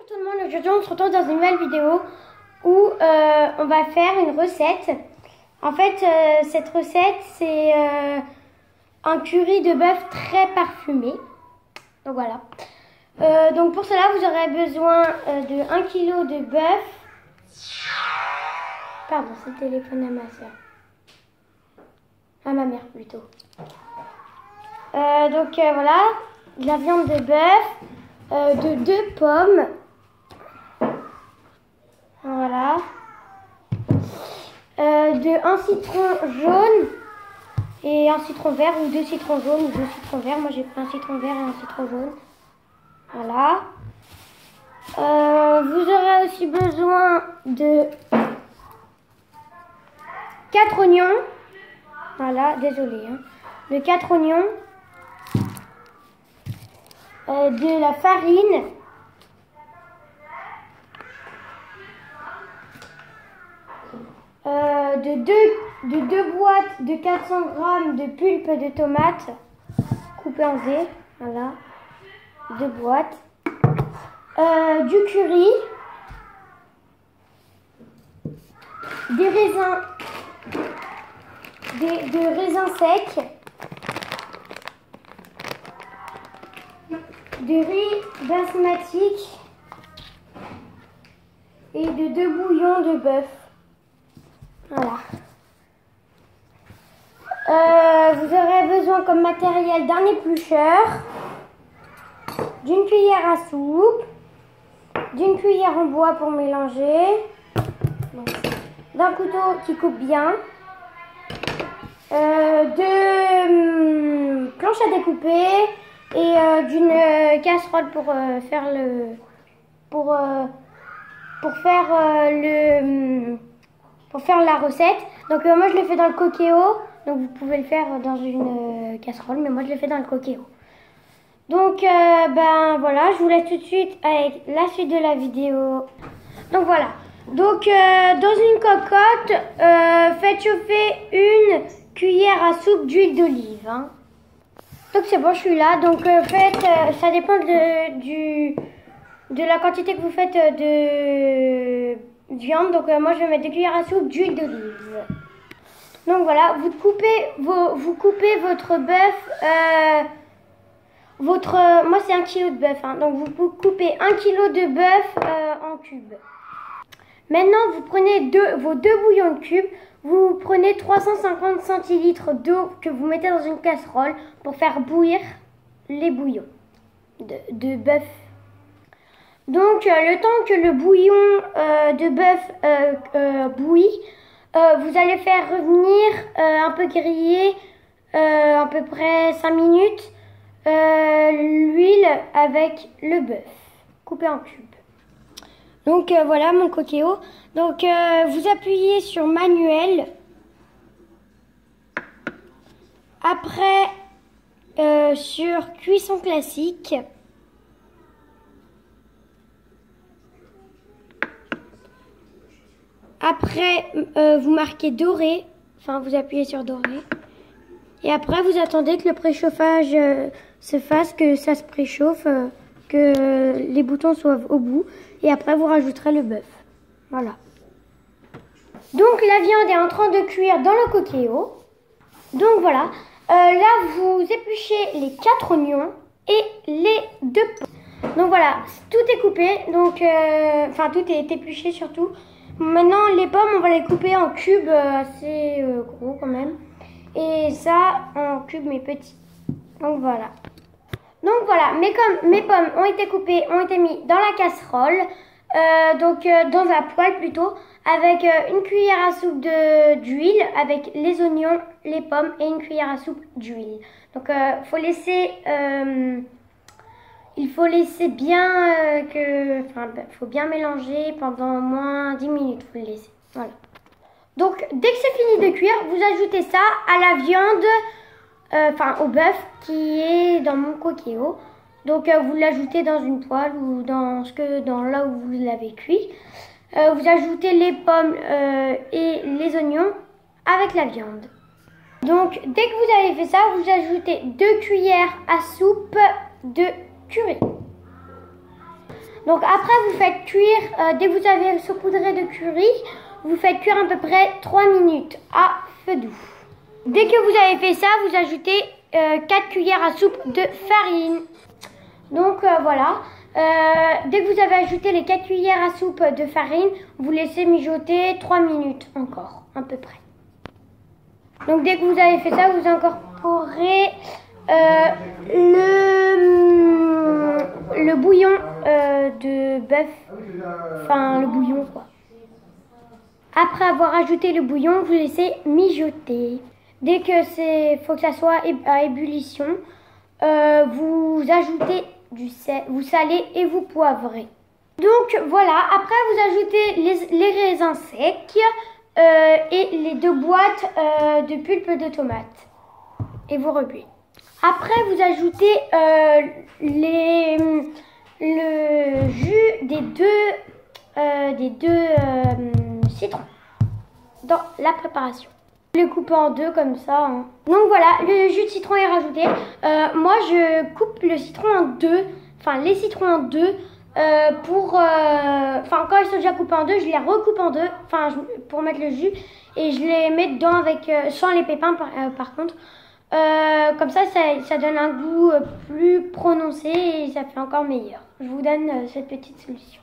Bonjour tout le monde, aujourd'hui on se retrouve dans une nouvelle vidéo où on va faire une recette. En fait, cette recette c'est un curry de bœuf très parfumé. Donc voilà. Donc pour cela vous aurez besoin de 1 kg de bœuf. Pardon, c'est le téléphone à ma soeur. À ma mère plutôt. Donc voilà, de la viande de bœuf, de 2 pommes. Voilà. De un citron jaune et un citron vert, ou 2 citrons jaunes ou 2 citrons verts. Moi j'ai pris un citron vert et un citron jaune. Voilà. Vous aurez aussi besoin de 4 oignons. Voilà, désolé. De 4 oignons. De la farine. De deux boîtes de 400 g de pulpe de tomates coupées en dés. Voilà. 2 boîtes. Du curry. Des raisins. De raisins secs. De riz basmatique. Et de 2 bouillons de bœuf. Voilà. Vous aurez besoin comme matériel d'un éplucheur, d'une cuillère à soupe, d'une cuillère en bois pour mélanger, d'un couteau qui coupe bien, de planches à découper et d'une casserole pour faire la recette. Donc moi je le fais dans le Cookéo, donc vous pouvez le faire dans une casserole, mais moi je le fais dans le Cookéo. Donc ben voilà, je vous laisse tout de suite avec la suite de la vidéo. Donc voilà, donc dans une cocotte, faites chauffer une cuillère à soupe d'huile d'olive. Donc c'est bon, je suis là. Donc faites, ça dépend de la quantité que vous faites de viande. Donc moi je vais mettre 2 cuillères à soupe d'huile d'olive. Donc voilà, vous coupez votre bœuf. Moi c'est 1 kg de bœuf. Donc vous coupez 1 kg de bœuf en cubes. Maintenant vous prenez vos 2 bouillons de cubes. Vous prenez 350 centilitres d'eau que vous mettez dans une casserole pour faire bouillir les bouillons de bœuf. Donc le temps que le bouillon de bœuf bouillit, vous allez faire revenir un peu griller à peu près 5 minutes l'huile avec le bœuf coupé en cubes. Donc voilà mon Cookéo. Donc vous appuyez sur manuel. Après sur cuisson classique. Après, vous marquez doré, enfin vous appuyez sur doré. Et après, vous attendez que le préchauffage se fasse, que ça se préchauffe, que les boutons soient au bout. Et après, vous rajouterez le bœuf. Voilà. Donc, la viande est en train de cuire dans le Cookéo. Donc, voilà. Là, vous épluchez les 4 oignons et les 2 pommes. Donc, voilà. Tout est coupé. Donc, enfin, tout est épluché surtout. Maintenant, les pommes, on va les couper en cubes assez gros quand même. Et ça, en cubes mais petits. Donc voilà. Donc voilà, mais comme mes pommes ont été coupées, ont été mis dans la casserole, dans un poêle plutôt, avec une cuillère à soupe d'huile, avec les oignons, les pommes et une cuillère à soupe d'huile. Donc il faut laisser bien faut bien mélanger pendant au moins 10 minutes, faut le laisser. Voilà. Donc dès que c'est fini de cuire, vous ajoutez ça à la viande, au bœuf qui est dans mon Cookéo. Donc vous l'ajoutez dans une poêle ou dans là où vous l'avez cuit. Vous ajoutez les pommes et les oignons avec la viande. Donc dès que vous avez fait ça, vous ajoutez 2 cuillères à soupe de curry. Donc après, vous faites cuire, dès que vous avez saupoudré de curry, vous faites cuire à peu près 3 minutes à feu doux. Dès que vous avez fait ça, vous ajoutez 4 cuillères à soupe de farine. Donc voilà, dès que vous avez ajouté les 4 cuillères à soupe de farine, vous laissez mijoter 3 minutes encore, à peu près. Donc dès que vous avez fait ça, vous incorporez le bouillon de bœuf, enfin le bouillon quoi. Après avoir ajouté le bouillon, vous laissez mijoter. Dès que faut que ça soit à ébullition, vous ajoutez du sel, vous salez et vous poivrez. Donc voilà, après vous ajoutez les raisins secs et les 2 boîtes de pulpe de tomate et vous remuez. Après vous ajoutez le jus des deux citrons dans la préparation. Vous les coupez en 2 comme ça. Hein. Donc voilà, le jus de citron est rajouté. Moi je coupe le citron en 2, enfin les citrons en 2 quand ils sont déjà coupés en 2, je les recoupe en 2, pour mettre le jus et je les mets dedans avec sans les pépins par contre. Comme ça donne un goût plus prononcé et ça fait encore meilleur. Je vous donne cette petite solution.